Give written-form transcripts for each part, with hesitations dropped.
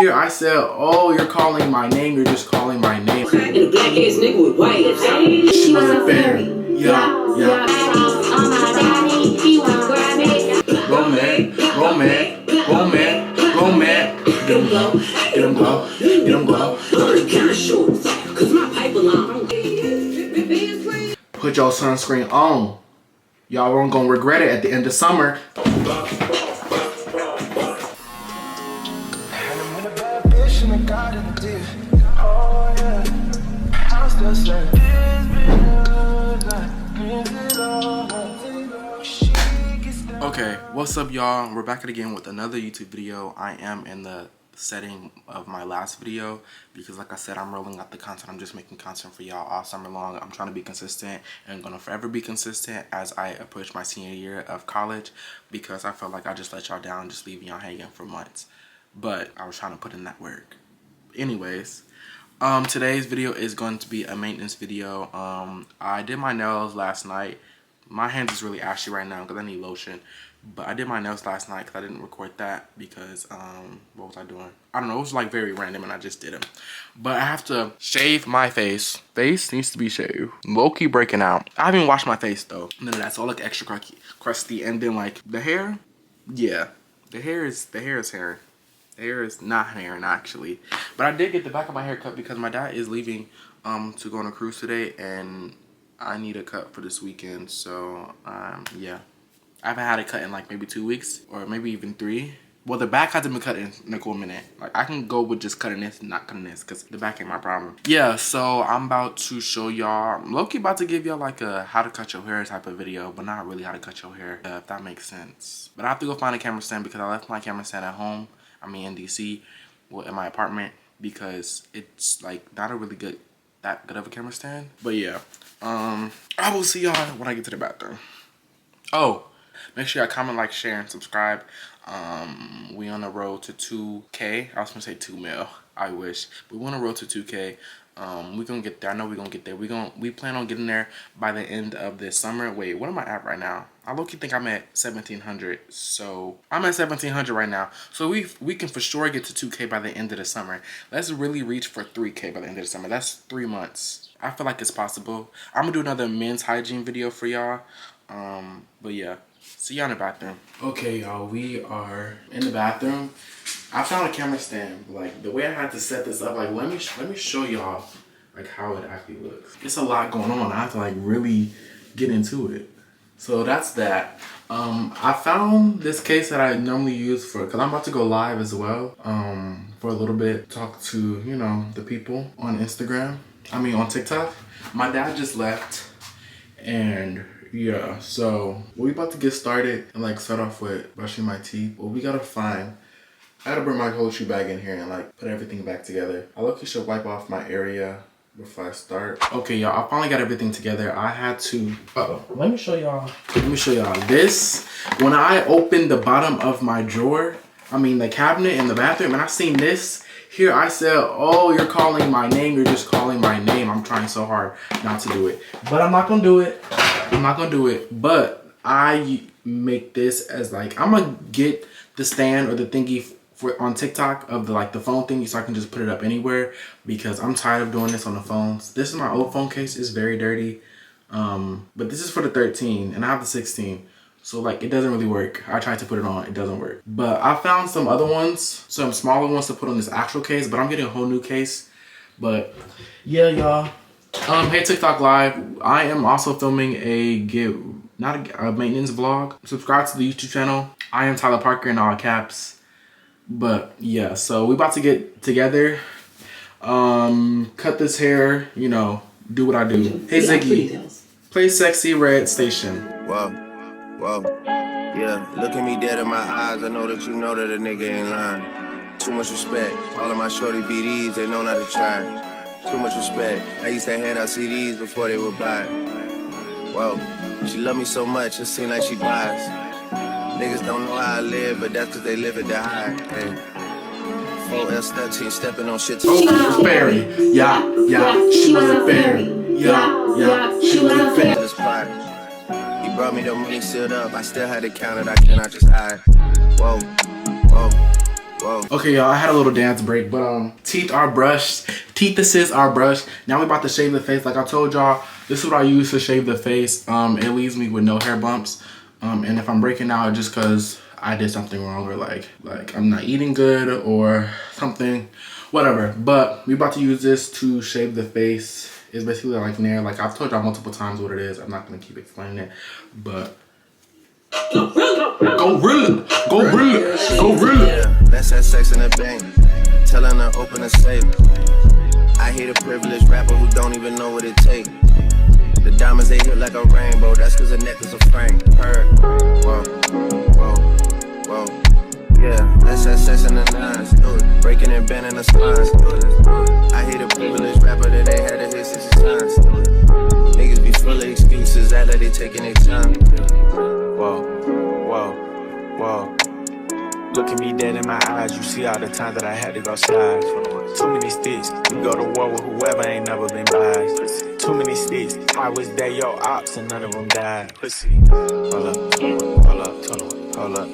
Here I said, oh, you're calling my name, you're just calling my name. And a black ass nigga with white lips. She wasn't fair. Yeah. Romance. Get him glow. Cause my pipe long. Put your sunscreen on. Y'all aren't gonna regret it at the end of summer. Okay, what's up y'all? We're back at it again with another YouTube video. I am in the setting of my last video because like I said, I'm rolling out the content. I'm just making content for y'all all summer long. I'm trying to be consistent and I'm gonna forever be consistent as I approach my senior year of college because I felt like I just let y'all down, just leaving y'all hanging for months. But I was trying to put in that work. Anyways, today's video is going to be a maintenance video. I did my nails last night. My hands is really ashy right now because I need lotion. But I did my nails last night because I didn't record that because, what was I doing? I don't know, it was like very random and I just did them. But I have to shave my face. Face needs to be shaved. Low-key breaking out. I haven't even washed my face though. None of that's all like extra crusty. And then like the hair, yeah. The hair is hair. The hair is not hairing actually. But I did get the back of my hair cut because my dad is leaving to go on a cruise today and I need a cut for this weekend. So yeah. I haven't had it cut in like maybe 2 weeks or maybe even 3. Well, the back hasn't been cut in a cool minute. Like I can go with just cutting this and not cutting this because the back ain't my problem. Yeah, so I'm about to show y'all, I'm low-key about to give y'all like a how to cut your hair type of video, but not really how to cut your hair, if that makes sense. But I have to go find a camera stand because I left my camera stand at home. I mean in DC, well in my apartment, because it's like not a really that good of a camera stand. But yeah, I will see y'all when I get to the bathroom. Oh, make sure y'all comment, like, share, and subscribe. We on the road to 2K. I was gonna say 2 mil. I wish. But we on the road to 2K. We gonna get there. I know we gonna get there. We plan on getting there by the end of this summer. Wait, what am I at right now? I low-key think I'm at 1,700. So I'm at 1,700 right now. So we can for sure get to 2K by the end of the summer. Let's really reach for 3K by the end of the summer. That's 3 months. I feel like it's possible. I'm gonna do another men's hygiene video for y'all. But yeah. See y'all in the bathroom. Okay, y'all, we are in the bathroom. I found a camera stand. Like the way I had to set this up, like let me show y'all like how it actually looks. It's a lot going on. I have to like really get into it. So that's that. I found this case that I normally use for, cause I'm about to go live as well. For a little bit, talk to, you know, the people on Instagram. I mean on TikTok. My dad just left and yeah, so we about to get started and like start off with brushing my teeth. Well, we gotta find, I gotta bring my poetry bag in here and like put everything back together. I look, you should wipe off my area before I start. Okay, y'all, I finally got everything together. I had to, let me show y'all this. When I opened the bottom of my drawer, I mean the cabinet in the bathroom, and I seen this. Here I said, oh, you're calling my name, you're just calling my name. I'm trying so hard not to do it. But I'm not gonna do it. But I make this as like, I'm gonna get the stand or the thingy for on TikTok of the like the phone thingy so I can just put it up anywhere because I'm tired of doing this on the phones. This is my old phone case, it's very dirty. But this is for the 13 and I have the 16. So like it doesn't really work. I tried to put it on, it doesn't work. But I found some other ones, some smaller ones to put on this actual case, but I'm getting a whole new case. But yeah, y'all. Hey TikTok Live, I am also filming a maintenance vlog. Subscribe to the YouTube channel. Iamtylerparker in all caps. But yeah, so we about to get together. Cut this hair, you know, do what I do. Hey Ziggy, play Sexy Red Station. Whoa. Yeah, look at me dead in my eyes. I know that you know that a nigga ain't lying. Too much respect. All of my shorty BDs, they know not to try. Too much respect. I used to hand out CDs before they would buy. Whoa, she love me so much, it seem like she buys. Niggas don't know how I live, but that's cause they live it to high. Hey. 4L13 stepping on shit. Oh, fairy. Yeah, she was a fairy. Yeah, she was a fairy. He brought me the money sealed up, I still had to count it, I cannot just hide. Whoa. whoa. Okay, y'all, I had a little dance break, but teeth are brushed. Teeth assist are brushed. Now we're about to shave the face. Like I told y'all, this is what I use to shave the face. It leaves me with no hair bumps. And if I'm breaking out, just cause I did something wrong, or like I'm not eating good or something, whatever. But we about to use this to shave the face. It's basically like nair. Like I've told y'all multiple times what it is. I'm not gonna keep explaining it, but go real, go real, go real. Yeah, let's have sex in the bank. Telling her open a safe. I hate a privileged rapper who don't even know what it takes. The diamonds they hit like a rainbow. That's cause the necklace a frame. Her, whoa, whoa, whoa. Yeah, let's have sex in the nines. Do it. Breaking and bending the spines. Do it. I hate a privileged rapper that they had to hit 60 times. Do it. Niggas be full of excuses. Act like they taking their time. Whoa, whoa, whoa. Look at me dead in my eyes. You see all the times that I had to go slide. Too many sticks. We go to war with whoever ain't never been biased. Too many sticks. I was there, your ops, and none of them died. Pussy. Hold up, hold up, hold up.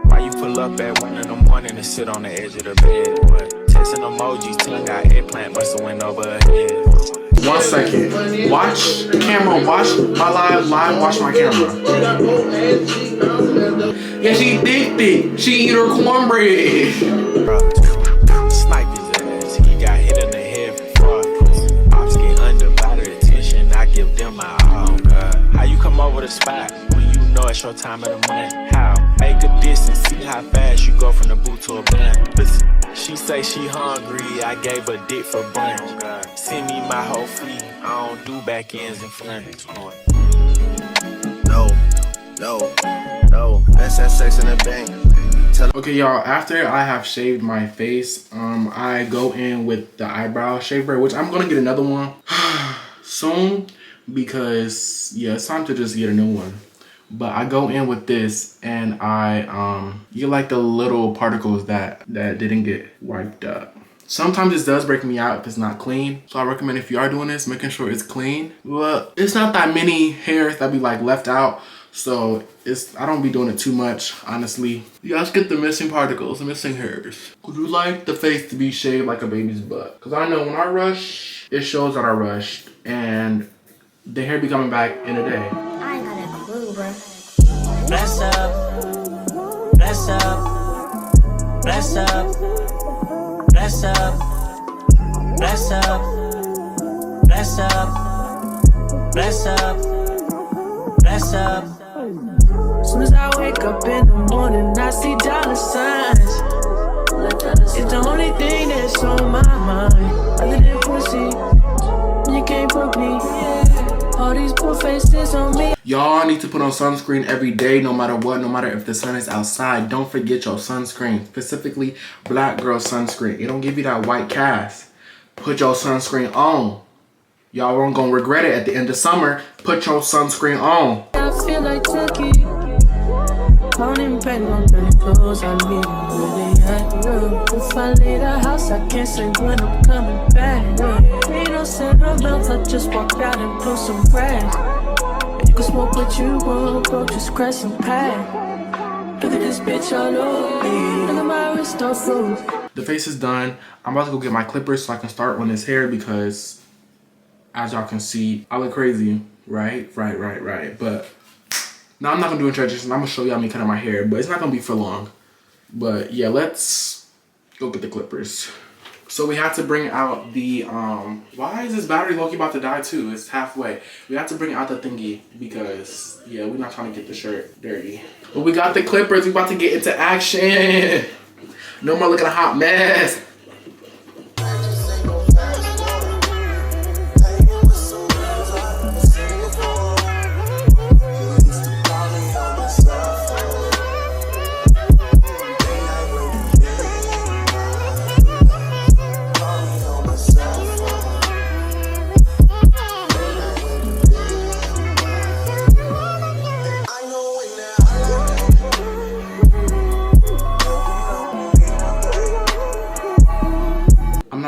Why you pull up at 1 in the morning and sit on the edge of the bed? What? Texting emojis, tongue out eggplant, bust the window over her head. 1 second. Watch the camera. Watch my live. Watch my camera. Yeah, she thick. She eat her cornbread. Snipe his ass. He got hit in the head for fraud. Ops get undivided attention. I give them my all. God. How you come over the spot when you know it's your time of the month? How? Make a distance. See how fast you go from the boot to a blunt. Listen. She say she hungry, I gave her dick for brunch. Send me my whole fleet, I don't do back ends and fronts. No, let's have sex in the bank. Okay, y'all, after I have shaved my face, I go in with the eyebrow shaver, which I'm gonna get another one soon because, yeah, it's time to just get a new one. But I go in with this and I get like the little particles that didn't get wiped up. Sometimes this does break me out if it's not clean. So I recommend if you are doing this, making sure it's clean. But it's not that many hairs that be like left out. So I don't be doing it too much, honestly. You guys get the missing particles, the missing hairs. Would you like the face to be shaved like a baby's butt? Cause I know when I rush, it shows that I rushed and the hair be coming back in a day. Bless up, bless up, bless up, bless up, bless up, bless up, bless up, bless up. Soon as I wake up in the morning, I see dollar signs. It's the only thing that's on my mind. Other than pussy, you can't put me. All these poor faces on me. Y'all need to put on sunscreen every day, no matter what, no matter if the sun is outside. Don't forget your sunscreen, specifically black girl sunscreen. It don't give you that white cast. Put your sunscreen on. Y'all aren't gonna regret it at the end of summer. Put your sunscreen on. I feel like Turkey. Counting pen on the clothes I need really at. If I leave the house, I can't say when I'm coming back. Ain't no sentiments, I just walk out and blow some grass. You can smoke what you want, bro, just crash some pack. Look at this bitch all over me. Look at my wrist off road. The face is done. I'm about to go get my clippers so I can start on this hair because, as y'all can see, I look crazy. Right. But now I'm not gonna do a transition. I'm gonna show y'all me cutting my hair, but it's not gonna be for long. But yeah, let's go get the clippers. So we have to bring out the, why is this battery low-key about to die too? It's halfway. We have to bring out the thingy because, yeah, we're not trying to get the shirt dirty. But we got the clippers. We about to get into action. No more looking a hot mess.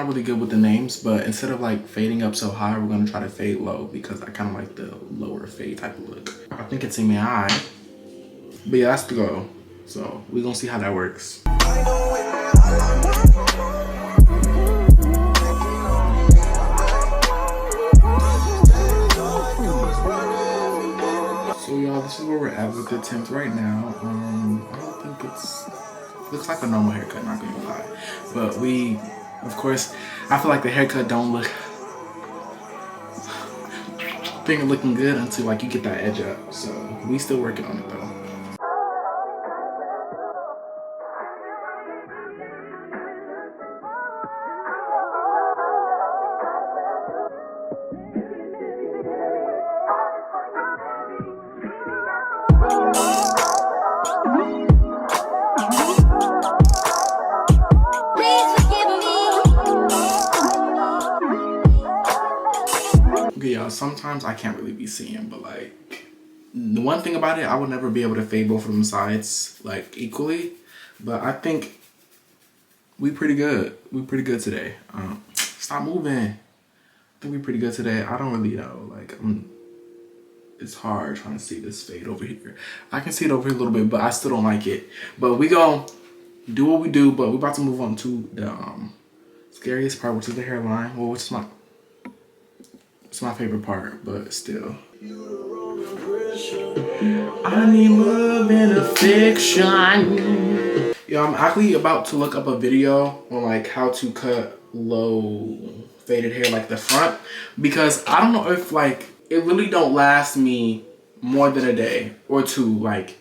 Really good with the names, but instead of like fading up so high, we're gonna try to fade low because I kind of like the lower fade type of look. I think it's in my eye, but yeah, that's the goal. So we're gonna see how that works. So y'all, this is where we're at with the tint right now. I don't think looks like a normal haircut, not gonna lie. But we, of course, I feel like the haircut don't look looking good until like you get that edge up. So we still working on it though. Okay, y'all, sometimes I can't really be seeing, but like the one thing about it, I would never be able to fade both of them sides like equally. But I think we pretty good. We pretty good today. Stop moving. I think we pretty good today. I don't really know. Like it's hard trying to see this fade over here. I can see it over here a little bit, but I still don't like it. But we gonna do what we do. But we're about to move on to the scariest part, which is the hairline. Well, which is my favorite part, but still. I need love and affection. Yo, I'm actually about to look up a video on like how to cut low faded hair, like the front, because I don't know if like it really don't last me more than a day or two. Like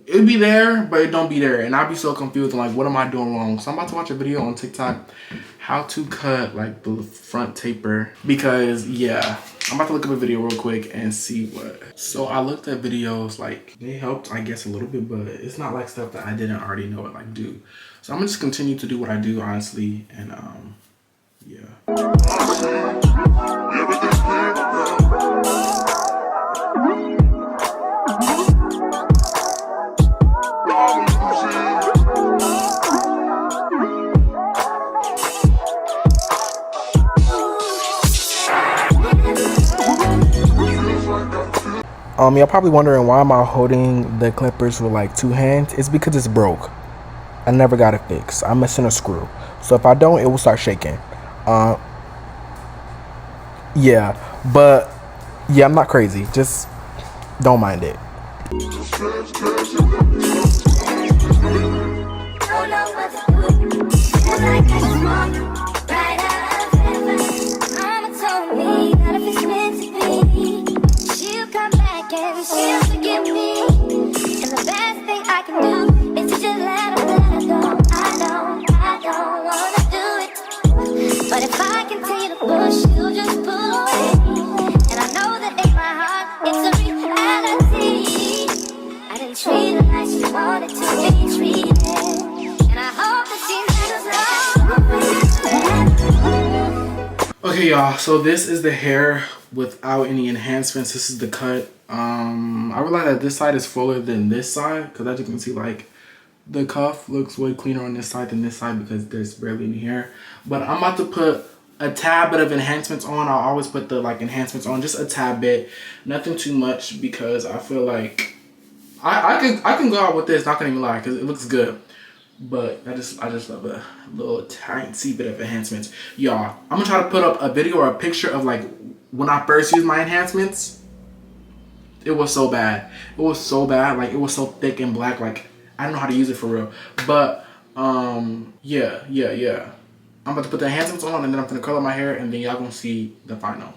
it'd be there, but it don't be there, and I'd be so confused. I'm like, what am I doing wrong? So I'm about to watch a video on TikTok how to cut like the front taper, because yeah, I'm about to look up a video real quick and see what. So I looked at videos, like they helped I guess a little bit, but it's not like stuff that I didn't already know what like do. So I'm gonna just continue to do what I do, honestly, and yeah. You're probably wondering why am I holding the clippers with like two hands. It's because it's broke. I never got it fixed. I'm missing a screw. So if I don't, it will start shaking. Yeah, but yeah, I'm not crazy. Just don't mind it. Okay, y'all, so this is the hair without any enhancements. This is the cut. I realize that this side is fuller than this side, because as you can see, like the cuff looks way cleaner on this side than this side because there's barely any hair. But I'm about to put a tad bit of enhancements on. I'll always put the like enhancements on, just a tad bit, nothing too much, because I feel like I can go out with this, not gonna even lie, because it looks good. But I just love a little tiny bit of enhancements. Y'all, I'm gonna try to put up a video or a picture of like when I first used my enhancements. It was so bad. It was so bad. Like it was so thick and black. Like I don't know how to use it for real. But yeah. I'm about to put the enhancements on, and then I'm gonna curl up my hair, and then y'all gonna see the final.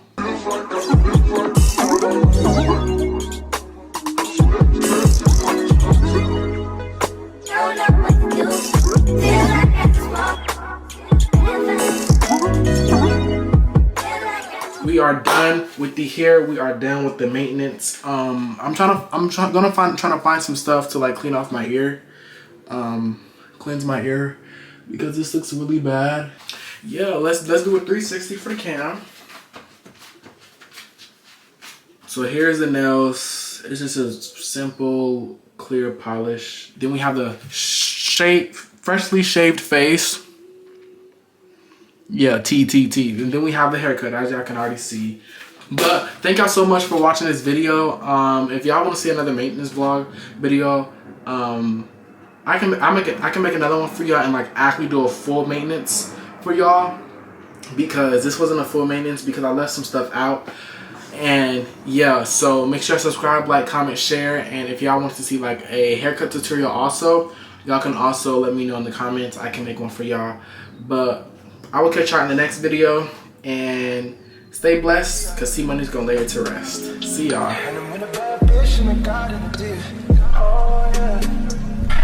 We are done with the hair. We are done with the maintenance. I'm trying to find some stuff to like clean off my ear, cleanse my ear, because this looks really bad. Yeah, let's do a 360 for the cam. So here's the nails. It's just a simple clear polish. Then we have the freshly shaved face. Yeah, T. And then we have the haircut, as y'all can already see. But thank y'all so much for watching this video. If y'all want to see another maintenance vlog video, I I can make another one for y'all and like actually do a full maintenance for y'all, because this wasn't a full maintenance because I left some stuff out. And yeah, so make sure to subscribe, like, comment, share, and if y'all want to see like a haircut tutorial also, y'all can also let me know in the comments. I can make one for y'all. But I will catch y'all in the next video, and stay blessed, because C-Money's gonna lay it to rest. See y'all. Oh yeah,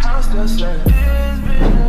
I'm still saying